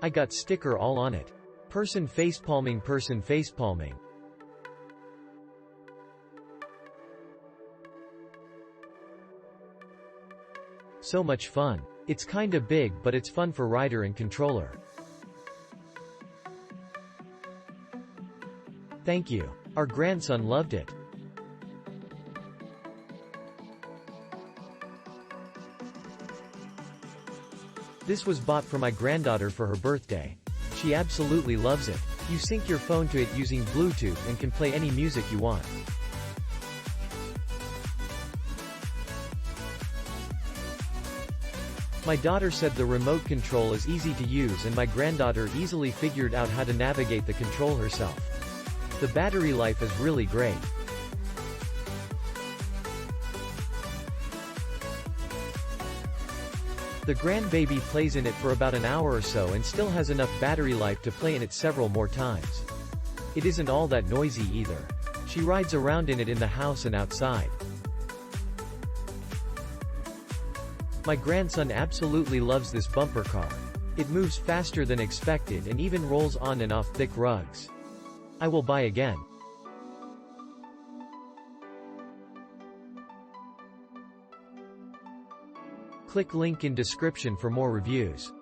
I got sticker all on it. Person facepalming, person facepalming. So much fun. It's kinda big, but it's fun for rider and controller. Thank you. Our grandson loved it. This was bought for my granddaughter for her birthday. She absolutely loves it. You sync your phone to it using Bluetooth and can play any music you want. My daughter said the remote control is easy to use, and my granddaughter easily figured out how to navigate the control herself. The battery life is really great. The Grandbaby plays in it for about an hour or so and still has enough battery life to play in it several more times. It isn't all that noisy either. She rides around in it in the house and outside. My grandson absolutely loves this bumper car. It moves faster than expected and even rolls on and off thick rugs. I will buy again. Click link in description for more reviews.